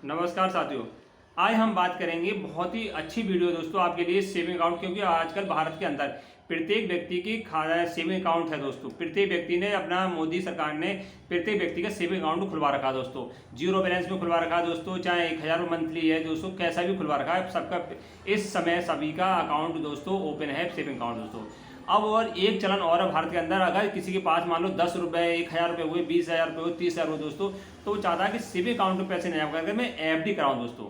नमस्कार साथियों। आज हम बात करेंगे बहुत ही अच्छी वीडियो दोस्तों आपके लिए सेविंग अकाउंट, क्योंकि आजकल भारत के अंदर प्रत्येक व्यक्ति की खाता सेविंग अकाउंट है दोस्तों। प्रत्येक व्यक्ति ने अपना मोदी सरकार ने प्रत्येक व्यक्ति का सेविंग अकाउंट खुलवा रखा है दोस्तों। जीरो बैलेंस में खुलवा रखा है दोस्तों, चाहे 1000 मंथली है दोस्तों, कैसा भी खुलवा रखा है सबका। इस समय सभी का अकाउंट दोस्तों ओपन है, सेविंग अकाउंट दोस्तों। अब और एक चलन और है भारत के अंदर, अगर किसी के पास मान लो 10 रुपये, 1000 रुपये हुए, 20,000 रुपये हुए, 30,000 हुए दोस्तों, तो वो चाहता है कि सेविंग अकाउंट में पैसे नहीं जमा करके मैं एफडी कराऊं दोस्तों।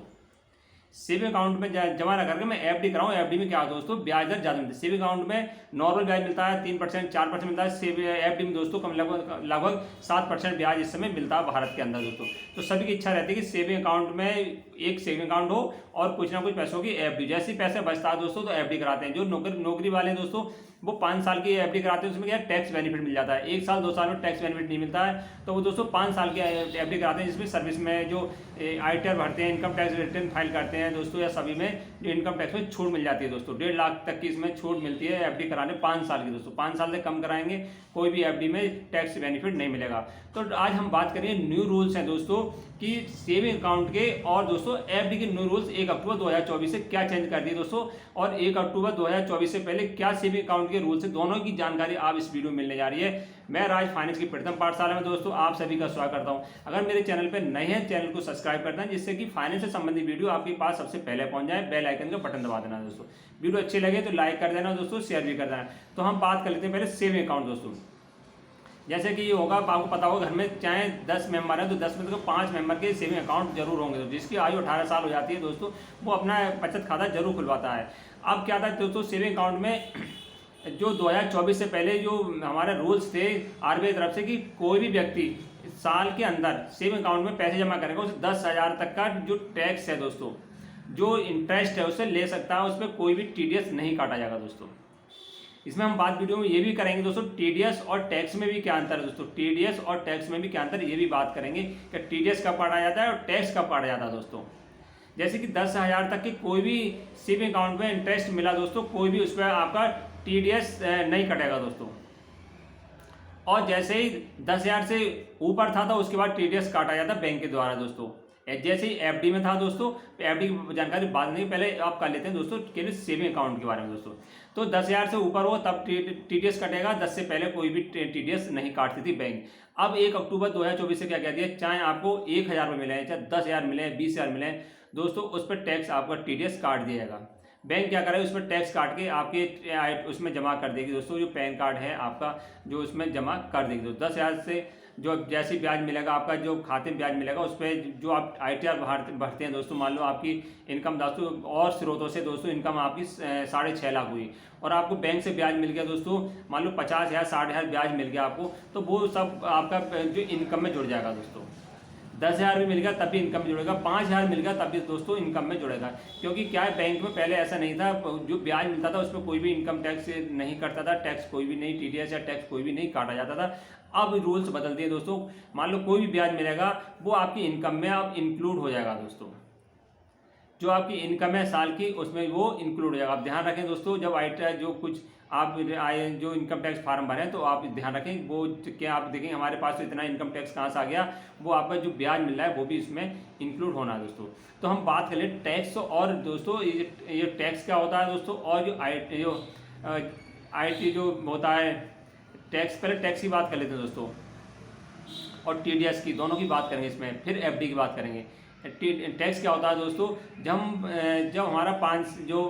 सेविंग अकाउंट में जमा ना करके मैं एफडी कराऊं। एफडी में क्या है दोस्तों, ब्याज दर ज़्यादा मिलती है। सेविंग अकाउंट में नॉर्मल ब्याज मिलता है 3%, 4% मिलता है। एफडी में दोस्तों कम लगभग 7% ब्याज इस समय मिलता है भारत के अंदर दोस्तों। तो सभी की इच्छा रहती है कि सेविंग अकाउंट में एक सेविंग अकाउंट हो और कुछ ना कुछ पैसों की एफडी। जैसे ही पैसे बचता है दोस्तों तो एफडी कराते हैं। जो नौकरी वाले हैं दोस्तों, वो 5 साल की एफडी कराते हैं, उसमें क्या टैक्स बेनिफिट मिल जाता है। 1 साल 2 साल में टैक्स बेनिफिट नहीं मिलता है, तो वो दोस्तों 5 साल की एफडी कराते हैं, जिसमें सर्विस में जो आईटीआर भरते हैं, इनकम टैक्स रिटर्न फाइल करते हैं दोस्तों, या सभी में जो इनकम टैक्स में छूट मिल जाती है दोस्तों। 1.5 लाख तक की इसमें छूट मिलती है एफडी कराने 5 साल की दोस्तों। 5 साल से कम कराएंगे कोई भी एफडी में टैक्स बेनिफिट नहीं मिलेगा। तो आज हम बात करेंगे न्यू रूल्स हैं दोस्तों कि सेविंग अकाउंट के, और दोस्तों एफडी के न्यू रूल्स 1 अक्टूबर 2024 से क्या चेंज कर दिए दोस्तों, और 1 अक्टूबर 2024 से पहले क्या सेविंग अकाउंट के रूल्स है, दोनों की जानकारी आप इस वीडियो में मिलने जा रही है। मैं राज फाइनेंस की प्रथम पाठशाला में दोस्तों आप सभी का स्वागत करता हूं। अगर मेरे चैनल पर नए हैं, चैनल को सब्सक्राइब कर दें, जिससे कि फाइनेंस से संबंधित वीडियो आपके पास सबसे पहले पहुंच जाए। बेल आइकन का बटन दबा देना दोस्तों। वीडियो अच्छी लगे तो लाइक कर देना दोस्तों, शेयर भी कर देना। तो हम बात कर लेते हैं पहले सेविंग अकाउंट दोस्तों। जैसे कि ये होगा, आपको पता होगा, घर में चाहे 10 मेंबर हैं तो 10 में से 5 मेंबर के सेविंग अकाउंट जरूर होंगे। तो जिसकी आयु 18 साल हो जाती है दोस्तों, वो अपना बचत खाता जरूर खुलवाता है। अब क्या था दोस्तों, सेविंग अकाउंट में जो 2024 से पहले जो हमारे रूल्स थे आरबीआई तरफ से, कि कोई भी व्यक्ति साल के अंदर सेविंग अकाउंट में पैसे जमा करेगा, उसे 10,000 तक का जो टैक्स है दोस्तों, जो इंटरेस्ट है उसे ले सकता है। उसमें कोई भी टीडीएस नहीं काटा जाएगा दोस्तों। इसमें हम बात वीडियो में ये भी करेंगे दोस्तों, टीडीएस और टैक्स में भी क्या अंतर है दोस्तों। टीडीएस और टैक्स में भी क्या अंतर है ये भी बात करेंगे कि टीडीएस कब काटा जाता है और टैक्स कब काटा जाता है दोस्तों। जैसे कि 10,000 तक की कोई भी सेविंग अकाउंट में इंटरेस्ट मिला दोस्तों, कोई भी उस पर आपका टीडीएस नहीं कटेगा दोस्तों। और जैसे ही 10,000 से ऊपर था तो उसके बाद टीडीएस काटा जाता बैंक के द्वारा दोस्तों। जैसे ही एफडी में था दोस्तों, एफडी की जानकारी बाद नहीं, पहले आप कर लेते हैं दोस्तों केवल सेविंग अकाउंट के बारे में दोस्तों। तो 10,000 से ऊपर हो तब टीडीएस कटेगा, 10 से पहले कोई भी टीडीएस नहीं काटती थी बैंक। अब 1 अक्टूबर 2024 से क्या कह दिया, चाहे आपको 1,000 रुपये मिले, चाहे 10,000 मिले, 20,000 मिले दोस्तों, उस पर टैक्स आपका टीडीएस काट दिया जाएगा। बैंक क्या करे, उस पर टैक्स काट के आपके उसमें जमा कर देगी दोस्तों। जो पैन कार्ड है आपका, जो उसमें जमा कर देगी दोस्तों। 10,000 से जो जैसे ब्याज मिलेगा आपका, जो खाते में ब्याज मिलेगा, उस पर जो आप आईटीआर भरते हैं दोस्तों, मान लो आपकी इनकम दोस्तों और स्रोतों से दोस्तों इनकम आपकी 6.5 लाख हुई, और आपको बैंक से ब्याज मिल गया दोस्तों, मान लो 50,000 60,000 ब्याज मिल गया आपको, तो वो सब आपका जो इनकम में जुड़ जाएगा दोस्तों। 10,000 भी मिल गया तब भी इनकम में जुड़ेगा, 5,000 मिल गया तब भी दोस्तों इनकम में जुड़ेगा। क्योंकि क्या है, बैंक में पहले ऐसा नहीं था, जो ब्याज मिलता था उस पर कोई भी इनकम टैक्स नहीं कटता था, टैक्स कोई भी नहीं, टीडीएस या टैक्स कोई भी नहीं काटा जाता था। अब रूल्स बदल दिए दोस्तों, मान लो कोई भी ब्याज मिलेगा वो आपकी इनकम में अब इंक्लूड हो जाएगा दोस्तों। जो आपकी इनकम है साल की, उसमें वो इंक्लूड हो जाएगा। आप ध्यान रखें दोस्तों, जब आईटीआर जो कुछ आप जो इनकम टैक्स फार्म भरें तो आप ध्यान रखें, वो क्या आप देखेंगे हमारे पास तो इतना इनकम टैक्स कहाँ से आ गया, वो आपका जो ब्याज मिल रहा है वो भी इसमें इंक्लूड होना है दोस्तों। तो हम बात कर ले टैक्स, और दोस्तों ये टैक्स क्या होता है दोस्तों, और जो आई जो होता है टैक्स, पहले टैक्स की बात कर लेते हैं दोस्तों, और टीडीएस की, दोनों की बात करेंगे इसमें, फिर एफडी की बात करेंगे। टैक्स क्या होता है दोस्तों, जब हमारा 5 जो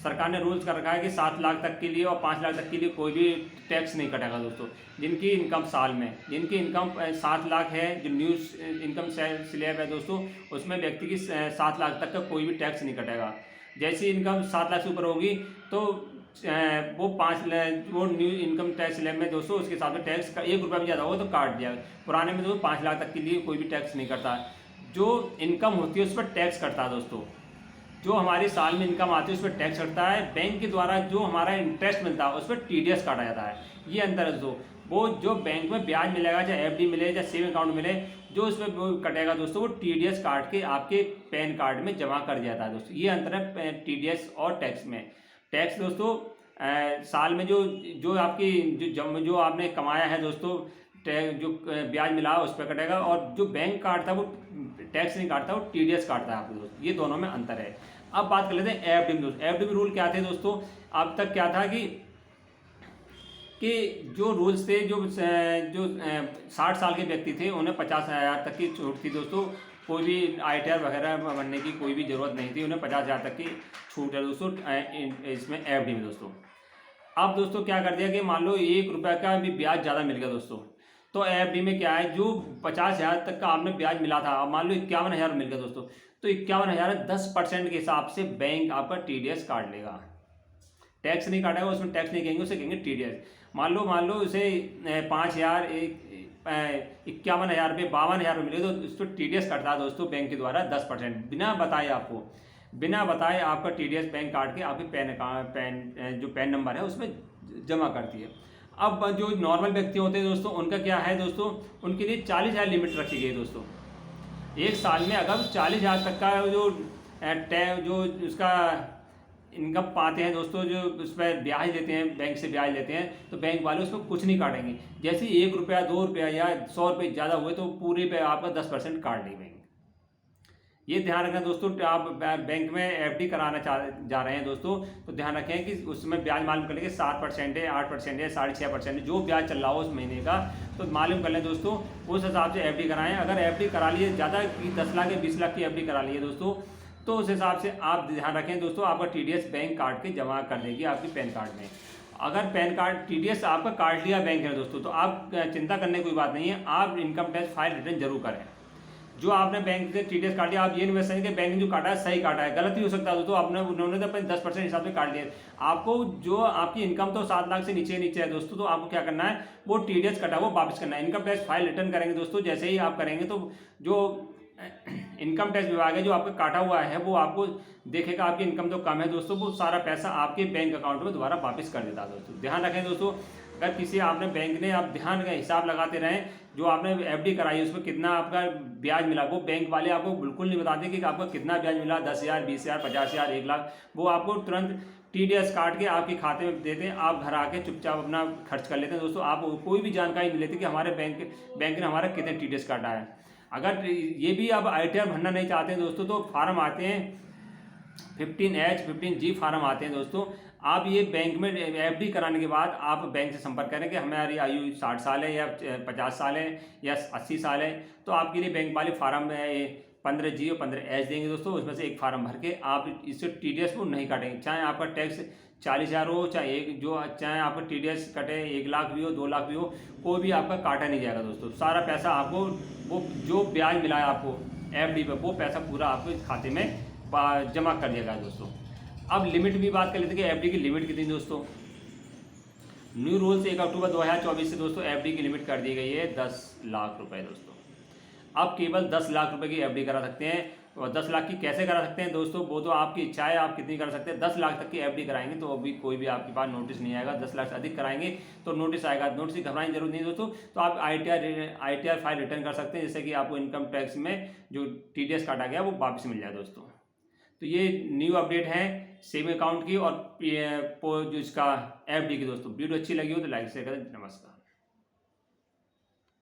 सरकार ने रूल्स कर रखा है कि 7 लाख तक के लिए और 5 लाख तक के लिए कोई भी टैक्स नहीं कटेगा दोस्तों। जिनकी इनकम साल में, जिनकी इनकम 7 लाख है, जो न्यू इनकम स्लैब है दोस्तों, उसमें व्यक्ति की 7 लाख तक का कोई भी टैक्स नहीं कटेगा। जैसी इनकम 7 लाख से ऊपर होगी तो वो 5 लाख, वो न्यू इनकम टैक्स स्लैब में दोस्तों उसके साथ में टैक्स का 1 रुपया भी ज़्यादा होगा तो काट दिया। पुराने में दोस्तों 5 लाख तक के लिए कोई भी टैक्स नहीं करता। जो इनकम होती है उस पर टैक्स करता है दोस्तों। जो हमारी साल में इनकम आती है उस पर टैक्स कटता है। बैंक के द्वारा जो हमारा इंटरेस्ट मिलता है उस पर टीडीएस काटा जाता है। ये अंतर है दोस्तों। वो जो बैंक में ब्याज मिलेगा, चाहे एफडी मिले चाहे सेविंग अकाउंट मिले, जो उसमें कटेगा दोस्तों वो टीडीएस काट के आपके पैन कार्ड में जमा कर दिया जाता है दोस्तों। ये अंतर है टीडीएस और टैक्स में। टैक्स दोस्तों साल में जो आपकी जो आपने कमाया है दोस्तों जो ब्याज मिला उस पर कटेगा, और जो बैंक काटता है वो टैक्स नहीं काटता, वो TDS काटता है आपके दोस्त। ये दोनों में अंतर है। अब बात कर लेते हैं FD में दोस्त। FD में रूल क्या थे दोस्तों? अब तक क्या था कि जो रूल्स थे, जो 60 साल के व्यक्ति थे उन्हें 50,000 तक की छूट थी दोस्तों। कोई भी ITR वगैरह बनने की कोई भी ज़रूरत नहीं थी, उन्हें 50,000 तक की छूट है दोस्तों इसमें FD में दोस्तों। अब दोस्तों क्या कर दिया कि मान लो 1 रुपये का भी ब्याज ज़्यादा मिल गया दोस्तों, तो FD में क्या है, जो 50,000 तक का आपने ब्याज मिला था, अब मान लो 51,000 मिल गया दोस्तों, तो 51,000 10% के हिसाब से बैंक आपका TDS काट लेगा। टैक्स नहीं काटेगा, उसमें टैक्स नहीं कहेंगे, उसे कहेंगे TDS। मान लो उसे 5,000 51,000 रुपये 52,000 रुपये मिले, तो उस पर TDS कटता है दोस्तों बैंक के द्वारा 10%, बिना बताए आपको, बिना बताए आपका TDS बैंक काट के आपके जो पैन नंबर है उसमें जमा करती है। अब जो नॉर्मल व्यक्ति होते हैं दोस्तों, उनका क्या है दोस्तों, उनके लिए 40,000 लिमिट रखी गई दोस्तों। एक साल में अगर 40,000 तक का जो उसका इनकम पाते हैं दोस्तों, जो उस पर ब्याज लेते हैं, बैंक से ब्याज लेते हैं, तो बैंक वाले उसमें कुछ नहीं काटेंगे। जैसे 1 रुपया 2 रुपया या 100 रुपये ज़्यादा हुए तो पूरे पे आपका 10% काट लेंगे। ये ध्यान रखना दोस्तों, आप बैंक में FD कराना जा रहे हैं दोस्तों, तो ध्यान रखें कि उसमें ब्याज मालूम कर लेंगे 7% है, 8% है, 6.5% है, जो ब्याज चल रहा हो उस महीने का, तो मालूम कर लें दोस्तों, उस हिसाब से FD कराएं। अगर FD करा लिए ज़्यादा की 10 लाख या 20 लाख की FD करा लिए दोस्तों, तो उस हिसाब से आप ध्यान रखें दोस्तों, आपका TDS बैंक काट के जमा कर देगी आपकी पैन कार्ड में। अगर पैन कार्ड TDS आपका काट लिया बैंक ने दोस्तों, तो आप चिंता करने की कोई बात नहीं है, आप इनकम टैक्स फाइल रिटर्न जरूर करें। जो आपने बैंक से TDS काट लिया, आप ये नहीं समझें कि बैंक ने जो काटा है सही काटा है, गलत ही हो सकता है दोस्तों। उन्होंने तो अपने 10% हिसाब से काट लिया। आपको जो आपकी इनकम तो 7 लाख से नीचे है दोस्तों, तो आपको क्या करना है, वो TDS कटा वो वापस करना है। इनकम टैक्स फाइल रिटर्न करेंगे दोस्तों, जैसे ही आप करेंगे तो जो इनकम टैक्स विभाग है जो आपका काटा हुआ है वो आपको देखेगा, आपकी इनकम तो कम है दोस्तों, वो सारा पैसा आपके बैंक अकाउंट में दोबारा वापस कर देता है दोस्तों। ध्यान रखें दोस्तों, अगर किसी आपने बैंक ने, आप ध्यान का हिसाब लगाते रहें, जो आपने FD कराई है उसमें कितना आपका ब्याज मिला, वो बैंक वाले आपको बिल्कुल नहीं बताते कि आपका कितना ब्याज मिला, 10,000 20,000 50,000 1 लाख, वो आपको तुरंत TDS काट के आपके खाते में देते हैं। आप घर आके चुपचाप अपना खर्च कर लेते हैं दोस्तों। आप कोई भी जानकारी नहीं लेते कि हमारे बैंक ने हमारा कितने TDS काटा है। अगर ये भी आप ITR भरना नहीं चाहते हैं दोस्तों, तो फार्म आते हैं 15H 15G फार्म आते हैं दोस्तों। आप ये बैंक में FD कराने के बाद आप बैंक से संपर्क करें कि हमारी आयु 60 साल है या 50 साल है या 80 साल है, तो आपके लिए बैंक वाले फार्म 15G और 15H देंगे दोस्तों। उसमें से एक फार्म भर के आप इससे TDS को नहीं काटेंगे, चाहे आपका टैक्स 40,000 हो, चाहे आपका TDS कटे 1 लाख भी हो 2 लाख भी हो, कोई भी आपका काटा नहीं जाएगा दोस्तों। सारा पैसा आपको, वो जो ब्याज मिला है आपको FD पे, वो पैसा पूरा आपके खाते में जमा कर दिया गया दोस्तों। अब लिमिट भी बात कर लेते हैं कि FD की लिमिट कितनी दोस्तों। न्यू रूल्स 1 अक्टूबर 2024 से दोस्तों FD की लिमिट कर दी गई है 10 लाख रुपए दोस्तों। आप केवल 10 लाख रुपए की FD करा सकते हैं। और 10 लाख की कैसे करा सकते हैं दोस्तों, वो तो आपकी इच्छा है, आप कितनी कर सकते हैं। 10 लाख तक की FD कराएंगे तो अभी कोई भी आपके पास नोटिस नहीं आएगा। 10 लाख से अधिक कराएंगे तो नोटिस आएगा। नोटिस की घबराने की जरूरत नहीं दोस्तों। तो आप ITR फाइल रिटर्न कर सकते हैं, जिससे कि आपको इनकम टैक्स में जो TDS काटा गया वो वापस मिल जाए दोस्तों। तो ये न्यू अपडेट है सेविंग अकाउंट की और जो इसका FD की दोस्तों। वीडियो अच्छी लगी हो तो लाइक शेयर करें। नमस्कार।